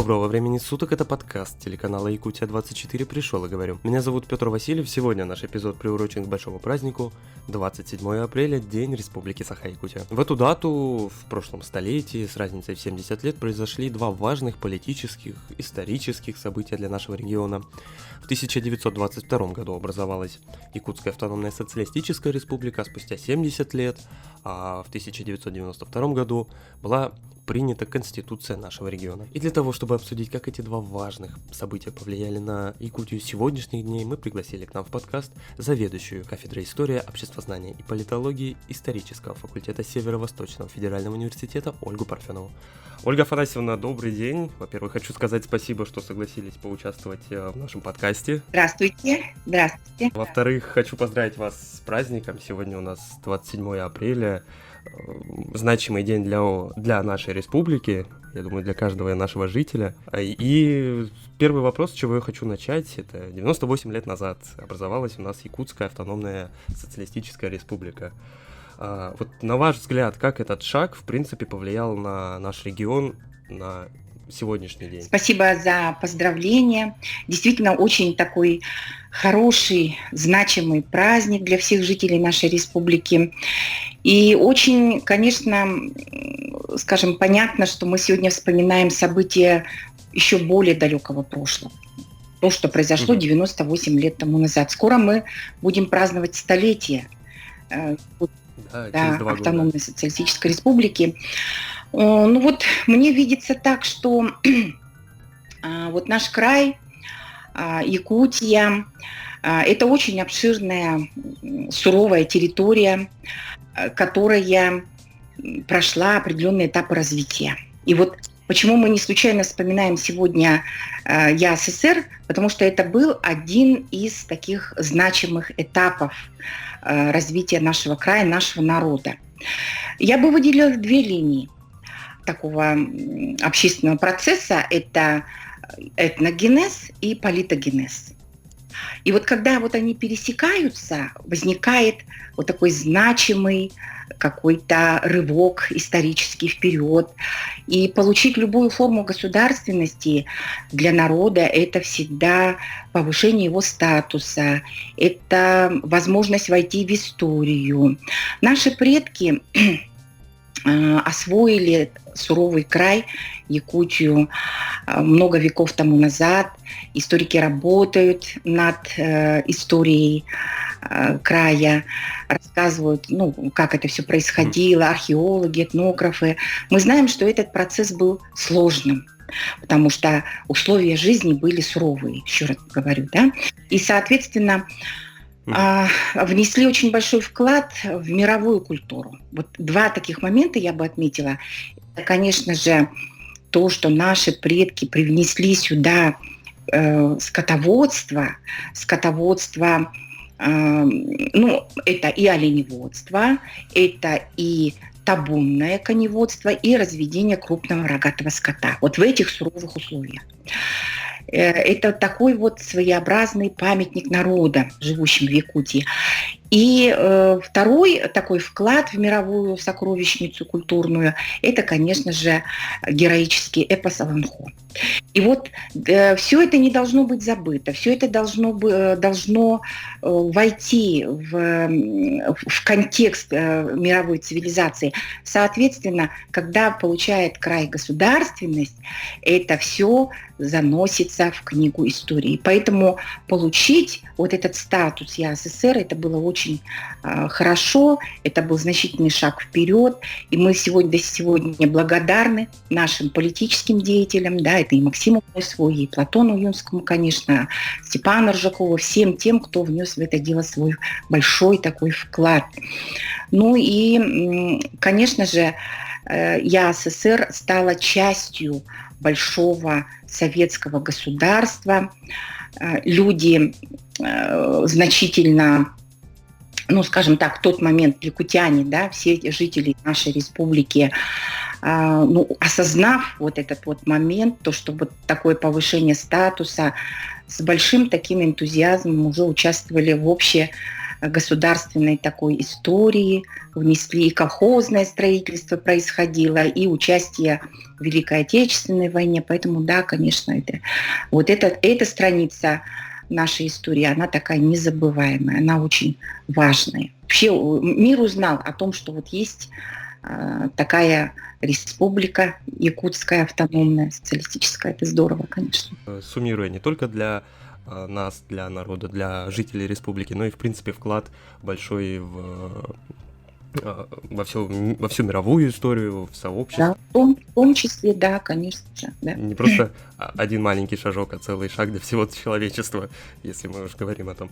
Доброго времени суток, это подкаст телеканала Якутия-24 «Пришел и говорю». Меня зовут Петр Васильев, сегодня наш эпизод приурочен к большому празднику, 27 апреля, День Республики Саха-Якутия. В эту дату, в прошлом столетии, с разницей в 70 лет, произошли два важных политических, исторических события для нашего региона. В 1922 году образовалась Якутская автономная социалистическая республика, спустя 70 лет, а в 1992 году была принята Конституция нашего региона. И для того, чтобы обсудить, как эти два важных события повлияли на Якутию сегодняшних дней, мы пригласили к нам в подкаст заведующую кафедрой истории, обществознания и политологии исторического факультета Северо-Восточного федерального университета Ольгу Парфенову. Ольга Афанасьевна, добрый день. Во-первых, хочу сказать спасибо, что согласились поучаствовать в нашем подкасте. Здравствуйте. Здравствуйте. Во-вторых, хочу поздравить вас с праздником. Сегодня у нас 27 апреля. Значимый день для нашей республики, я думаю, для каждого нашего жителя. И первый вопрос, с чего я хочу начать, это 98 лет назад образовалась у нас Якутская автономная социалистическая республика. Вот на ваш взгляд, как этот шаг, в принципе, повлиял на наш регион на сегодняшний день? Спасибо за поздравления. Действительно, очень такой хороший, значимый праздник для всех жителей нашей республики. И очень, конечно, скажем, понятно, что мы сегодня вспоминаем события еще более далекого прошлого. То, что произошло 98 лет тому назад. Скоро мы будем праздновать столетие автономной социалистической республики. Ну вот мне видится так, что вот наш край, Якутия, это очень обширная, суровая территория, которая прошла определенные этапы развития. И вот почему мы не случайно вспоминаем сегодня ЯССР, потому что это был один из таких значимых этапов развития нашего края, нашего народа. Я бы выделила две линии такого общественного процесса. Это этногенез и политогенез. И вот когда вот они пересекаются, возникает вот такой значимый какой-то рывок исторический вперед. И получить любую форму государственности для народа – это всегда повышение его статуса, это возможность войти в историю. Наши предки освоили суровый край, Якутию, много веков тому назад. Историки работают над историей края, рассказывают, как это все происходило, археологи, этнографы. Мы знаем, что этот процесс был сложным, потому что условия жизни были суровые, еще раз говорю, да. И, соответственно, внесли очень большой вклад в мировую культуру. Вот два таких момента я бы отметила. Это, конечно же, то, что наши предки привнесли сюда скотоводство, это и оленеводство, это и табунное коневодство, и разведение крупного рогатого скота. Вот в этих суровых условиях. Это такой вот своеобразный памятник народа, живущим в Якутии. И второй такой вклад в мировую сокровищницу культурную – это, конечно же, героический эпос Аланхо. И вот все это не должно быть забыто, все это должно войти в контекст мировой цивилизации. Соответственно, когда получает край государственность, это все заносится в книгу истории. Поэтому получить вот этот статус ЯССР, это было очень хорошо, это был значительный шаг вперед, и мы до сегодня благодарны нашим политическим деятелям, да, это и Максиму Бойсову, и Платону Юнскому, конечно, Степану Ржакову, всем тем, кто внес в это дело свой большой такой вклад. Ну и, конечно же, ЯССР стала частью большого советского государства. Люди значительно, скажем так, в тот момент якутяне, да, все эти жители нашей республики, осознав вот этот вот момент, то, что вот такое повышение статуса, с большим таким энтузиазмом уже участвовали в государственной такой истории, внесли и колхозное строительство происходило, и участие в Великой Отечественной войне. Поэтому, да, конечно, эта страница нашей истории, она такая незабываемая, она очень важная. Вообще мир узнал о том, что вот есть такая республика якутская, автономная, социалистическая. Это здорово, конечно. Суммируя, не только для нас, для народа, для жителей республики, но и, в принципе, вклад большой во всю мировую историю, в сообщество. Да, в том числе, да, конечно же. Да. Не просто один маленький шажок, а целый шаг для всего человечества, если мы уж говорим о том.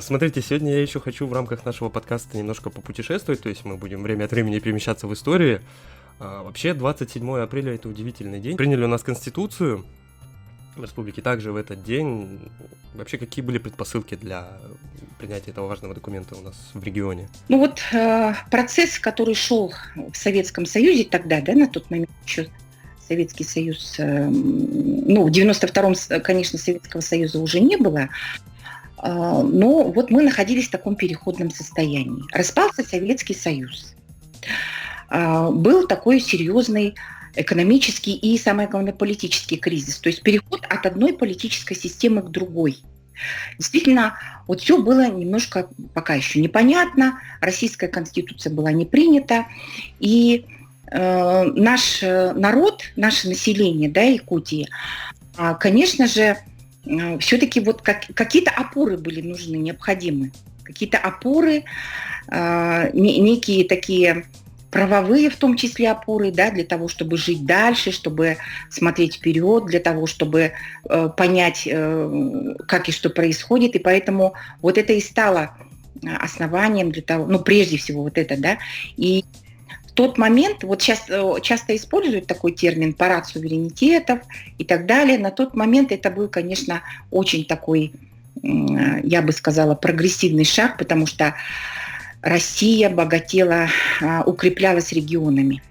Смотрите, сегодня я еще хочу в рамках нашего подкаста немножко попутешествовать, то есть мы будем время от времени перемещаться в истории. Вообще, 27 апреля – это удивительный день. Приняли у нас Конституцию в республике. Также в этот день вообще какие были предпосылки для принятия этого важного документа у нас в регионе? Ну вот процесс, который шел в Советском Союзе тогда, да, на тот момент еще Советский Союз, ну, в 92-м, конечно, Советского Союза уже не было, но вот мы находились в таком переходном состоянии. Распался Советский Союз. Был такой серьезный экономический и, самое главное, политический кризис. То есть переход от одной политической системы к другой. Действительно, вот все было немножко пока еще непонятно. Российская конституция была не принята. И наш народ, наше население, да, Якутии, конечно же, все-таки вот какие-то опоры были нужны, необходимы. Какие-то опоры, некие такие правовые, в том числе, опоры, да, для того, чтобы жить дальше, чтобы смотреть вперед, для того, чтобы понять, как и что происходит. И поэтому вот это и стало основанием для того, ну, прежде всего, вот это, да. И в тот момент, вот сейчас часто используют такой термин «парад суверенитетов» и так далее. На тот момент это был, конечно, очень такой, я бы сказала, прогрессивный шаг, потому что Россия богатела, укреплялась регионами.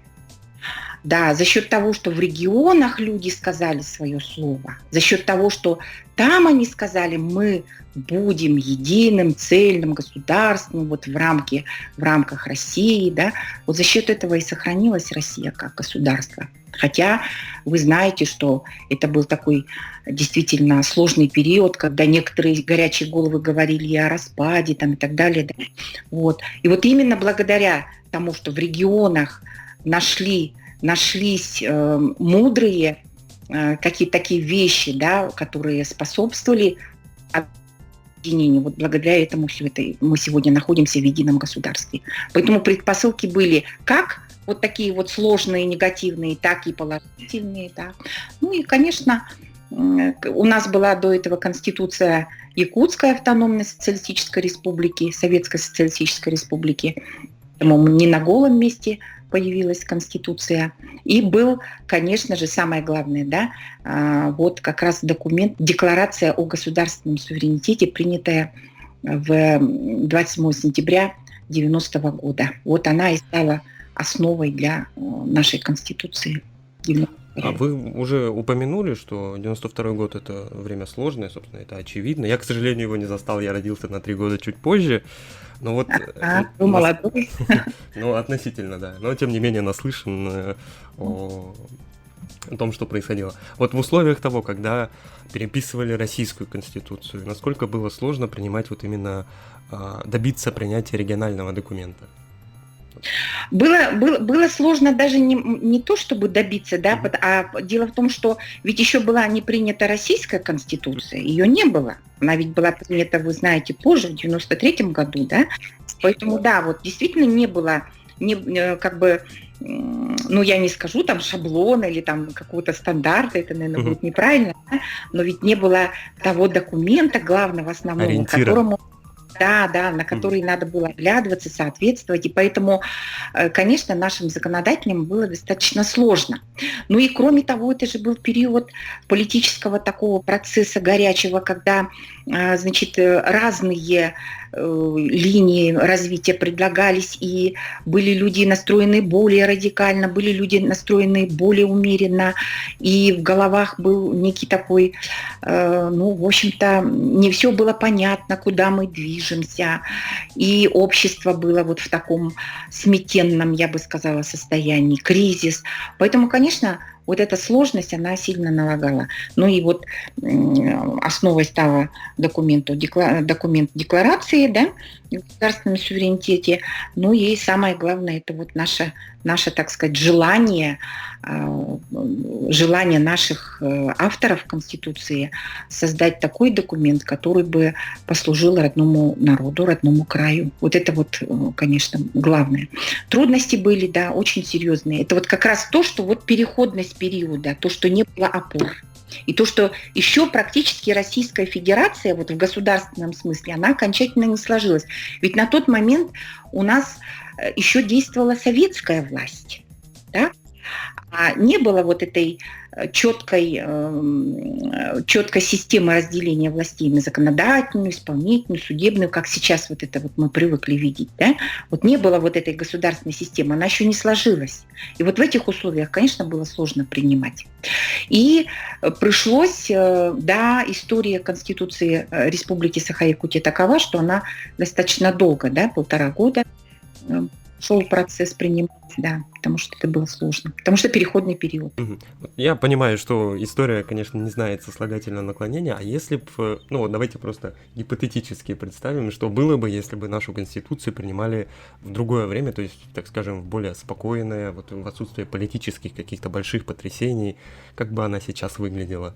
Да, за счет того, что в регионах люди сказали свое слово, за счет того, что там они сказали, мы будем единым, цельным государством вот в рамках России, да, вот за счет этого и сохранилась Россия как государство. Хотя вы знаете, что это был такой действительно сложный период, когда некоторые горячие головы говорили и о распаде там, и так далее. Да. Вот. И вот именно благодаря тому, что в регионах нашлись мудрые какие-то такие вещи, да, которые способствовали объединению. Вот благодаря этому все это мы сегодня находимся в едином государстве. Поэтому предпосылки были как вот такие вот сложные, негативные, так и положительные. Да. Ну и, конечно, у нас была до этого Конституция Якутской автономной социалистической республики, Советской социалистической республики. По-моему, не на голом месте появилась Конституция. И был, конечно же, самое главное, да, вот как раз документ, декларация о государственном суверенитете, принятая в 27 сентября 90 года. Вот она и стала основой для нашей Конституции. А вы уже упомянули, что 92 год – это время сложное, собственно, это очевидно. Я, к сожалению, его не застал, я родился на 3 года чуть позже. Но вот, вы молодой. Ну, относительно, да. Но, тем не менее, наслышан о том, что происходило. Вот в условиях того, когда переписывали российскую конституцию, насколько было сложно принимать вот именно, добиться принятия регионального документа? Было сложно даже не то, чтобы добиться, да, а дело в том, что ведь еще была не принята российская конституция, ее не было. Она ведь была принята, вы знаете, позже, в 93-м году, да. Поэтому, да, вот действительно не было, как бы, ну, я не скажу там шаблона или там какого-то стандарта, это, наверное, будет неправильно, да? Но ведь не было того документа главного, основного, которому... Да, на который надо было оглядываться, соответствовать. И поэтому, конечно, нашим законодателям было достаточно сложно. Ну и кроме того, это же был период политического такого процесса горячего, когда, значит, разные линии развития предлагались, и были люди настроены более радикально, были люди настроены более умеренно, и в головах был некий такой, ну, в общем-то, не все было понятно, куда мы движемся, и общество было вот в таком сметенном, я бы сказала, состоянии, кризис. Поэтому, конечно, вот эта сложность, она сильно налагала. Ну и вот основой стала документ декларации, да, о государственном суверенитете. Ну и самое главное, это вот наше, так сказать, желание наших авторов Конституции создать такой документ, который бы послужил родному народу, родному краю. Вот это вот, конечно, главное. Трудности были, да, очень серьезные. Это вот как раз то, что вот переходность периода, то, что не было опор. И то, что еще практически Российская Федерация, вот в государственном смысле, она окончательно не сложилась. Ведь на тот момент у нас еще действовала советская власть, да? А не было вот этой четкой системы разделения властей на законодательную, исполнительную, судебную, как сейчас вот это вот мы привыкли видеть. Да? Вот не было вот этой государственной системы, она еще не сложилась. И вот в этих условиях, конечно, было сложно принимать. И пришлось, да, история Конституции Республики Саха-Якутия такова, что она достаточно долго, да, 1,5 года шел процесс принимать, да, потому что это было сложно, потому что переходный период. Я понимаю, что история, конечно, не знает сослагательного наклонения, а если бы, ну вот давайте просто гипотетически представим, что было бы, если бы нашу Конституцию принимали в другое время, то есть, так скажем, в более спокойное, вот в отсутствие политических каких-то больших потрясений, как бы она сейчас выглядела?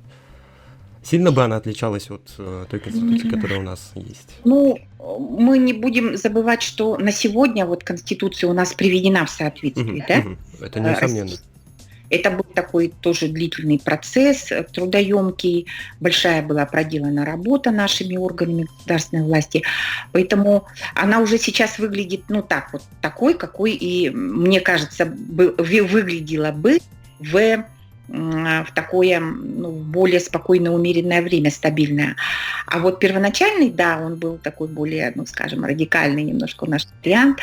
Сильно бы она отличалась от той Конституции, которая у нас есть? Ну, мы не будем забывать, что на сегодня вот Конституция у нас приведена в соответствие, да? Это несомненно. Это был такой тоже длительный процесс, трудоемкий, большая была проделана работа нашими органами государственной власти, поэтому она уже сейчас выглядит, ну так вот, такой, какой и, мне кажется, выглядела бы в такое, ну, более спокойное, умеренное время, стабильное. А вот первоначальный, да, он был такой более, ну, скажем, радикальный немножко наш вариант.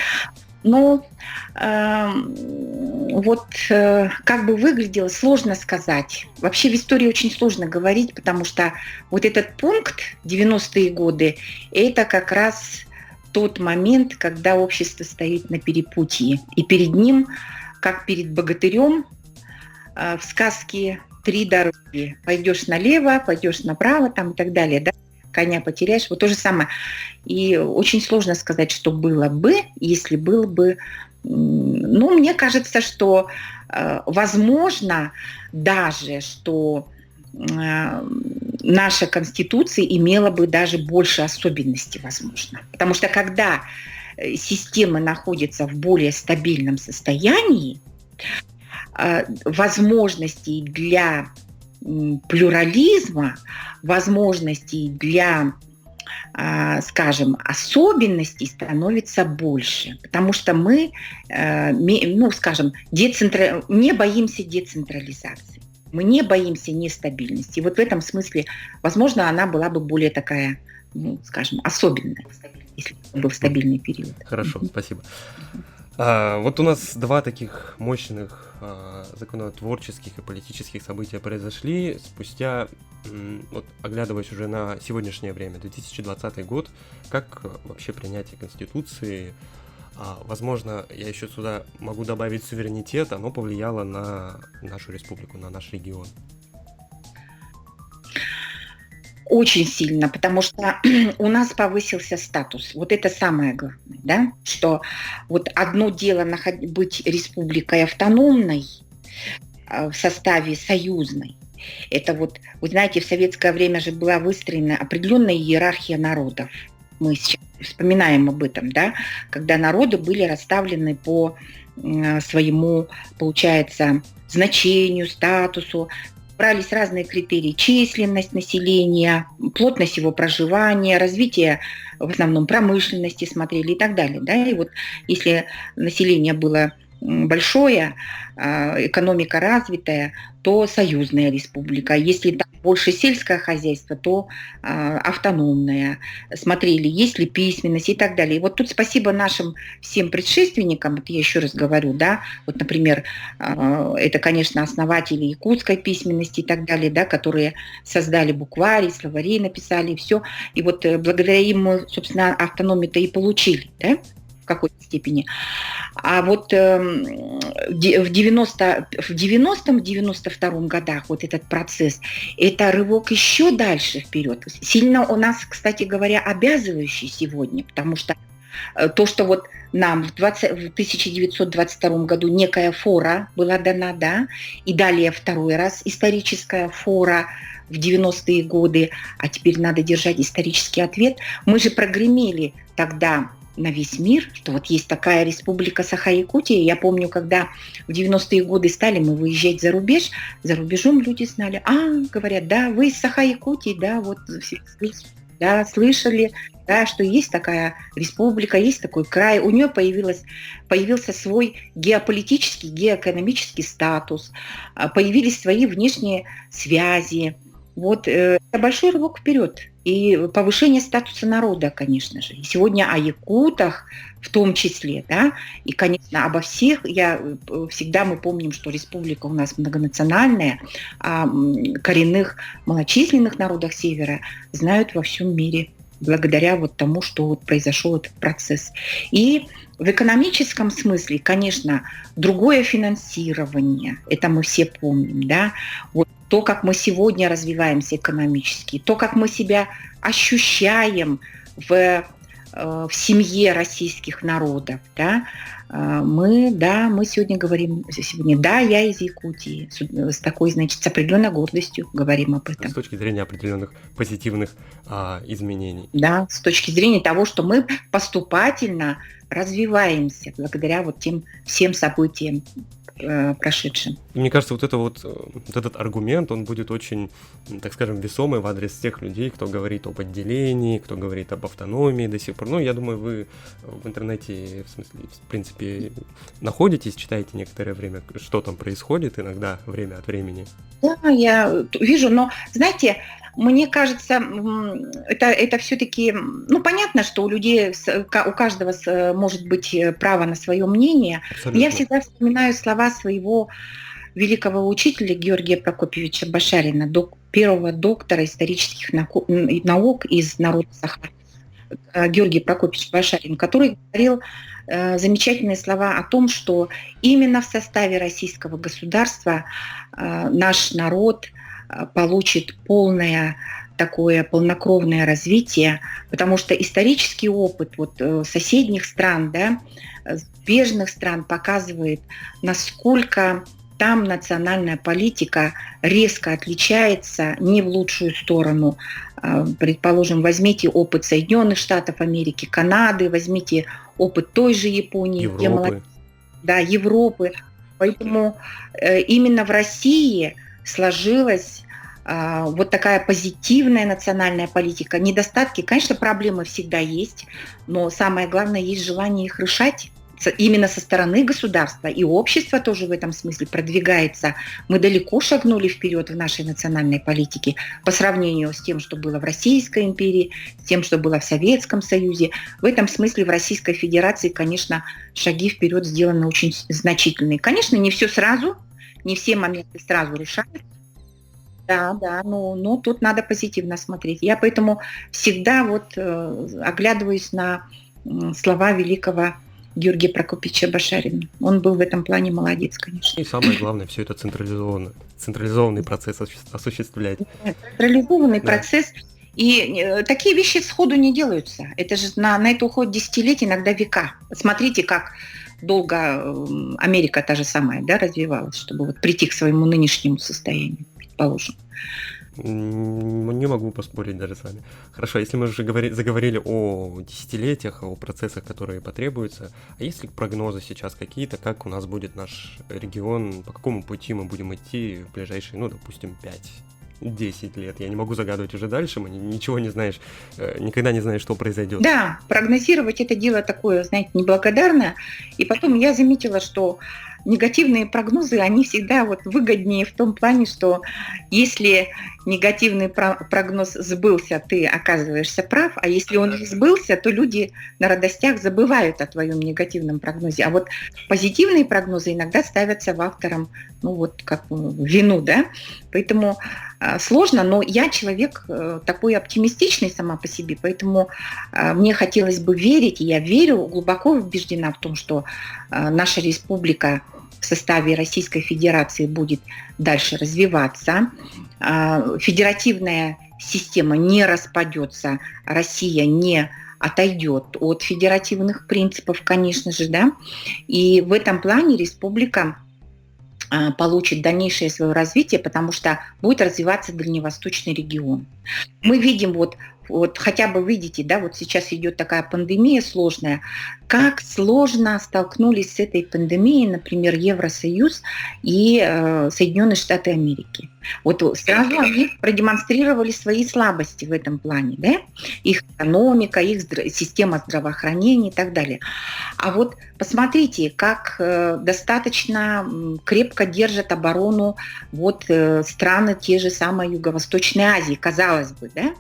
Но вот как бы выглядело, сложно сказать. Вообще в истории очень сложно говорить, потому что вот этот пункт 90-е годы, это как раз тот момент, когда общество стоит на перепутье. И перед ним, как перед богатырем, в сказке 3 дороги. Пойдешь налево, пойдешь направо, там и так далее, да? Коня потеряешь. Вот то же самое. И очень сложно сказать, что было бы, если было бы... Ну, мне кажется, что возможно даже, что наша Конституция имела бы даже больше особенностей, возможно. Потому что когда система находится в более стабильном состоянии, возможностей для плюрализма, возможностей для, скажем, особенностей становится больше, потому что мы, ну, скажем, не боимся децентрализации, мы не боимся нестабильности. И вот в этом смысле, возможно, она была бы более такая, ну, скажем, особенная, если был стабильный период. Хорошо, спасибо. Вот у нас 2 таких мощных законотворческих и политических события произошли спустя, вот оглядываясь уже на сегодняшнее время, 2020 год, как вообще принятие Конституции, возможно, я еще сюда могу добавить суверенитет, оно повлияло на нашу республику, на наш регион? Очень сильно, потому что у нас повысился статус. Вот это самое главное, да? Что вот одно дело быть республикой автономной в составе союзной. Это вот, вы знаете, в советское время же была выстроена определенная иерархия народов. Мы сейчас вспоминаем об этом, да? Когда народы были расставлены по своему, получается, значению, статусу. Брались разные критерии: численность населения, плотность его проживания, развитие в основном промышленности смотрели и так далее. Да? И вот если население было большое, экономика развитая, то союзная республика. Если там больше сельское хозяйство, то автономная. Смотрели, есть ли письменность и так далее. И вот тут спасибо нашим всем предшественникам, вот я еще раз говорю, да, вот, например, это, конечно, основатели якутской письменности и так далее, да, которые создали буквари, словари написали, и все. И вот благодаря им мы, собственно, автономию-то и получили, да, в какой-то степени. А вот в 90-92 годах вот этот процесс, это рывок еще дальше вперед. Сильно у нас, кстати говоря, обязывающий сегодня, потому что то, что вот нам в 1922 году некая фора была дана, да, и далее второй раз историческая фора в 90-е годы, а теперь надо держать исторический ответ. Мы же прогремели тогда на весь мир, что вот есть такая республика Саха-Якутия. Я помню, когда в 90-е годы стали мы выезжать за рубеж, за рубежом люди знали, говорят, да, вы из Саха-Якутии, да, вот да, слышали, да, что есть такая республика, есть такой край. У нее появился свой геополитический, геоэкономический статус, появились свои внешние связи. Вот это большой рывок вперед и повышение статуса народа, конечно же. И сегодня о якутах в том числе, да, и, конечно, обо всех. Всегда мы помним, что республика у нас многонациональная, а коренных малочисленных народах Севера знают во всем мире благодаря вот тому, что вот произошел этот процесс. И в экономическом смысле, конечно, другое финансирование, это мы все помним, да, вот то, как мы сегодня развиваемся экономически, то, как мы себя ощущаем в семье российских народов, да, мы сегодня говорим, да, я из Якутии, с такой, значит, с определенной гордостью говорим об этом. С точки зрения определенных позитивных изменений. Да, с точки зрения того, что мы поступательно развиваемся благодаря вот тем всем событиям прошедшим. Мне кажется, вот этот аргумент, он будет очень, так скажем, весомый в адрес тех людей, кто говорит об отделении, кто говорит об автономии до сих пор. Ну, я думаю, вы в интернете, в принципе, находитесь, читаете некоторое время, что там происходит иногда, время от времени. Да, я вижу, но, знаете, мне кажется, это все-таки, понятно, что у людей, у каждого может быть право на свое мнение. Абсолютно. Я всегда вспоминаю слова своего великого учителя Георгия Прокопьевича Башарина, первого доктора исторических наук из народа Саха. Георгий Прокопьевич Башарин, который говорил замечательные слова о том, что именно в составе российского государства наш народ получит полное такое полнокровное развитие, потому что исторический опыт соседних стран, да, зарубежных стран показывает, насколько там национальная политика резко отличается не в лучшую сторону. Предположим, возьмите опыт Соединенных Штатов Америки, Канады, возьмите опыт той же Японии, Европы. Европы. Поэтому именно в России сложилась вот такая позитивная национальная политика. Недостатки, конечно, проблемы всегда есть, но самое главное, есть желание их решать. Именно со стороны государства, и общество тоже в этом смысле продвигается. Мы далеко шагнули вперед в нашей национальной политике по сравнению с тем, что было в Российской империи, с тем, что было в Советском Союзе. В этом смысле в Российской Федерации, конечно, шаги вперед сделаны очень значительные. Конечно, не все сразу, не все моменты сразу решают. Да, но тут надо позитивно смотреть. Я поэтому всегда оглядываюсь на слова великого Георгия Прокопьевича Башарина. Он был в этом плане молодец, конечно. И самое главное, все это централизованный процесс осуществлять. Централизованный процесс. И такие вещи сходу не делаются. Это же на это уходит десятилетия, иногда века. Смотрите, как долго Америка та же самая, да, развивалась, чтобы прийти к своему нынешнему состоянию, предположим. Не могу поспорить даже с вами. Хорошо, если мы уже заговорили о десятилетиях, о процессах, которые потребуются, а есть ли прогнозы сейчас какие-то, как у нас будет наш регион, по какому пути мы будем идти в ближайшие, допустим, 10 лет. Я не могу загадывать уже дальше, мы ничего не знаешь, никогда не знаешь, что произойдет. Да, прогнозировать это дело такое, знаете, неблагодарное. И потом я заметила, что негативные прогнозы, они всегда вот выгоднее в том плане, что если негативный прогноз сбылся, ты оказываешься прав, а если он не сбылся, то люди на радостях забывают о твоем негативном прогнозе. А вот позитивные прогнозы иногда ставятся автором, ну вот как в вину, да, поэтому сложно, но я человек такой оптимистичный сама по себе, поэтому мне хотелось бы верить, и я верю, глубоко убеждена в том, что наша республика в составе Российской Федерации будет дальше развиваться. Федеративная система не распадется, Россия не отойдет от федеративных принципов, конечно же, да. И в этом плане республика получит дальнейшее свое развитие, потому что будет развиваться дальневосточный регион. Мы видим вот хотя бы видите, да, вот сейчас идет такая пандемия сложная, как сложно столкнулись с этой пандемией, например, Евросоюз и Соединенные Штаты Америки. Вот сразу они продемонстрировали свои слабости в этом плане, да, их экономика, их система здравоохранения и так далее. А вот посмотрите, как достаточно крепко держат оборону вот страны те же самые Юго-Восточной Азии, казалось бы, да.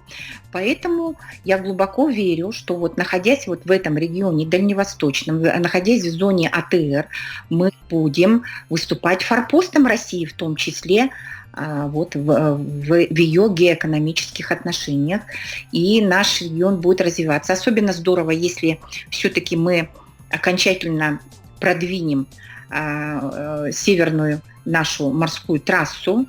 Поэтому я глубоко верю, что вот находясь вот в этом регионе дальневосточном, находясь в зоне АТР, мы будем выступать форпостом России, в том числе вот в ее геоэкономических отношениях, и наш регион будет развиваться. Особенно здорово, если все-таки мы окончательно продвинем северную нашу морскую трассу,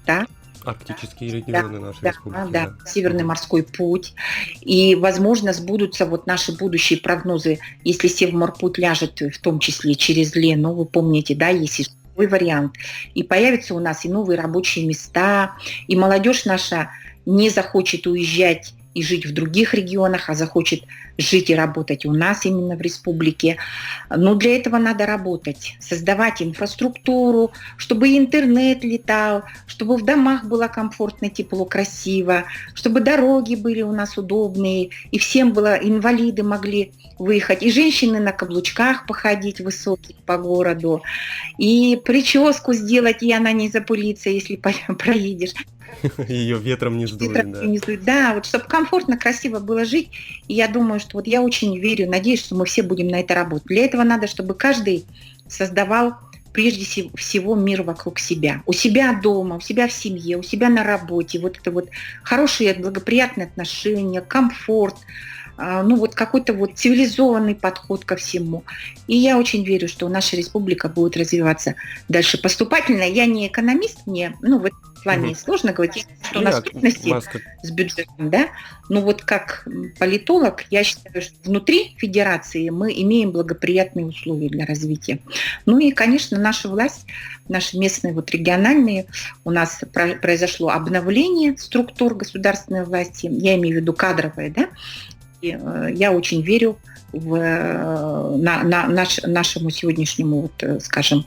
да. Арктические регионы нашей республики. Да, Северный морской путь. И, возможно, сбудутся вот наши будущие прогнозы, если Севморпуть ляжет в том числе через Лену, вы помните, да, есть и такой вариант. И появятся у нас и новые рабочие места, и молодежь наша не захочет уезжать и жить в других регионах, а захочет жить и работать у нас именно в республике. Но для этого надо работать, создавать инфраструктуру, чтобы интернет летал, чтобы в домах было комфортно, тепло, красиво, чтобы дороги были у нас удобные, и всем было, инвалиды могли выехать, и женщины на каблучках походить высоких по городу, и прическу сделать, и она не запылится, если проедешь. Ее ветром не сдует, да, вот чтобы комфортно, красиво было жить. И я думаю, что вот я очень верю, надеюсь, что мы все будем на это работать. Для этого надо, чтобы каждый создавал прежде всего мир вокруг себя. У себя дома, у себя в семье, у себя на работе. Вот это вот хорошие, благоприятные отношения, комфорт, ну вот какой-то вот цивилизованный подход ко всему. И я очень верю, что наша республика будет развиваться дальше поступательно. Я не экономист, мне, ну, в этом плане сложно говорить, что у нас трудности с бюджетом, да, но вот как политолог я считаю, что внутри федерации мы имеем благоприятные условия для развития. Ну и, конечно, наша власть, наши местные вот региональные, у нас произошло обновление структур государственной власти, я имею в виду кадровые, да. Я очень верю нашему сегодняшнему, вот, скажем,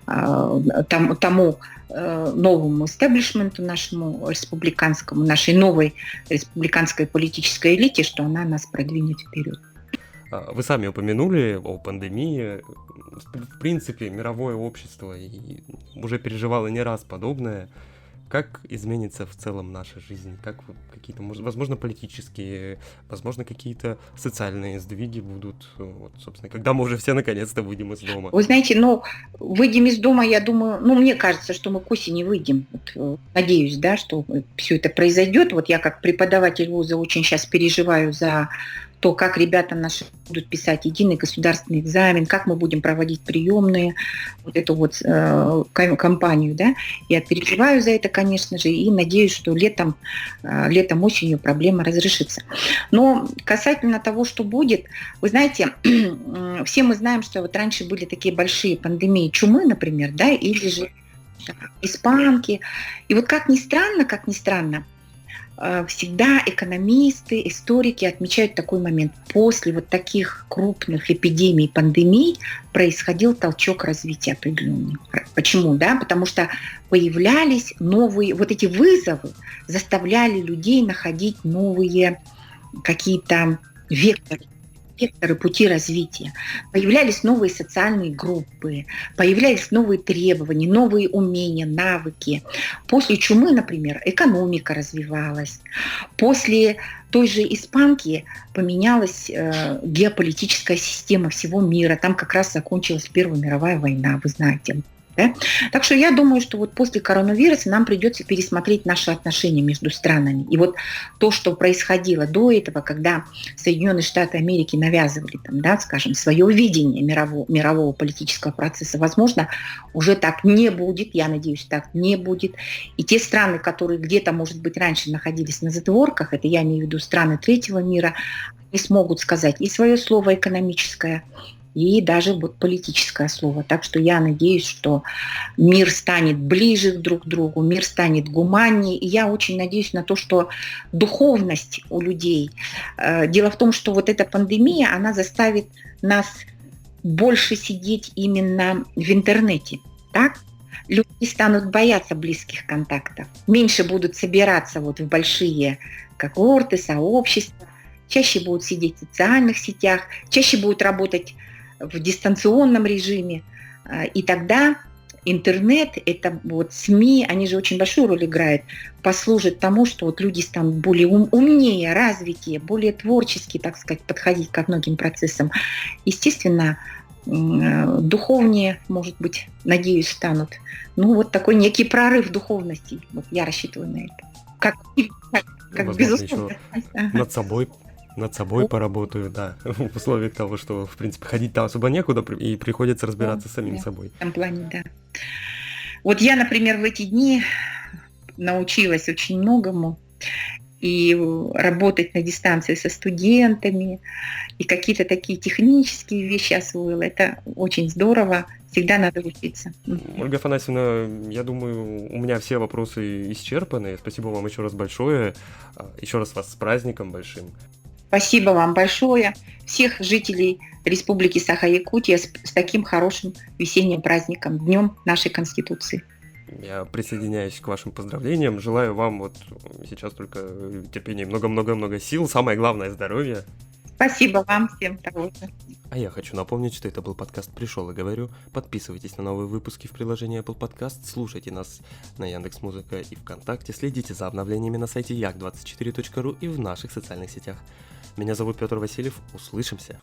тому новому истеблишменту нашему республиканскому, нашей новой республиканской политической элите, что она нас продвинет вперед. Вы сами упомянули о пандемии. В принципе, мировое общество уже переживало не раз подобное. Как изменится в целом наша жизнь? Как какие-то, возможно, политические, возможно, какие-то социальные сдвиги будут? Вот, собственно, когда мы уже все наконец-то выйдем из дома? Вы знаете, выйдем из дома, я думаю, мне кажется, что мы к осени выйдем. Вот, надеюсь, да, что все это произойдет. Вот я как преподаватель вуза очень сейчас переживаю за то, как ребята наши будут писать единый государственный экзамен, как мы будем проводить приемные, вот эту вот кампанию, да. Я переживаю за это, конечно же, и надеюсь, что летом, осенью проблема разрешится. Но касательно того, что будет, вы знаете, все мы знаем, что вот раньше были такие большие пандемии чумы, например, да, или же испанки. И вот как ни странно, всегда экономисты, историки отмечают такой момент. После вот таких крупных эпидемий, пандемий происходил толчок развития определенный. Почему? Да? Потому что появлялись новые, вот эти вызовы заставляли людей находить новые какие-то векторы пути развития. Появлялись новые социальные группы, появлялись новые требования, новые умения, навыки. После чумы, например, экономика развивалась. После той же испанки поменялась геополитическая система всего мира. Там как раз закончилась Первая мировая война, вы знаете. Да? Так что я думаю, что вот после коронавируса нам придется пересмотреть наши отношения между странами. И вот то, что происходило до этого, когда Соединенные Штаты Америки навязывали, там, да, скажем, свое видение мирового политического процесса, возможно, уже так не будет, я надеюсь, так не будет. И те страны, которые где-то, может быть, раньше находились на задворках, это я имею в виду страны третьего мира, не смогут сказать и свое слово экономическое, и даже вот политическое слово. Так что я надеюсь, что мир станет ближе друг к другу, мир станет гуманнее. И я очень надеюсь на то, что духовность у людей. Дело в том, что вот эта пандемия, она заставит нас больше сидеть именно в интернете. Так? Люди станут бояться близких контактов, меньше будут собираться вот в большие когорты, сообщества, чаще будут сидеть в социальных сетях, чаще будут работать в дистанционном режиме. И тогда интернет, это вот СМИ, они же очень большую роль играют, послужит тому, что вот люди станут более умнее, развитее, более творчески, так сказать, подходить ко многим процессам. Естественно, духовнее, может быть, надеюсь, станут. Ну, вот такой некий прорыв духовности. Вот я рассчитываю на это. Как Возможно, безусловно. еще над собой поработаю, да, в условиях того, что, в принципе, ходить-то особо некуда, и приходится разбираться с самим собой. В этом плане, да. Вот я, например, в эти дни научилась очень многому, и работать на дистанции со студентами, и какие-то такие технические вещи освоила. Это очень здорово, всегда надо учиться. Ольга Афанасьевна, я думаю, у меня все вопросы исчерпаны. Спасибо вам еще раз большое. Еще раз вас с праздником большим. Спасибо вам большое. Всех жителей Республики Саха-Якутия с таким хорошим весенним праздником, Днем нашей Конституции. Я присоединяюсь к вашим поздравлениям. Желаю вам вот сейчас только терпения и много-много-много сил. Самое главное — здоровья. Спасибо вам всем того же. А я хочу напомнить, что это был подкаст «Пришел и говорю». Подписывайтесь на новые выпуски в приложении Apple Podcast, слушайте нас на Яндекс.Музыка и ВКонтакте, следите за обновлениями на сайте yak24.ru и в наших социальных сетях. Меня зовут Петр Васильев. Услышимся!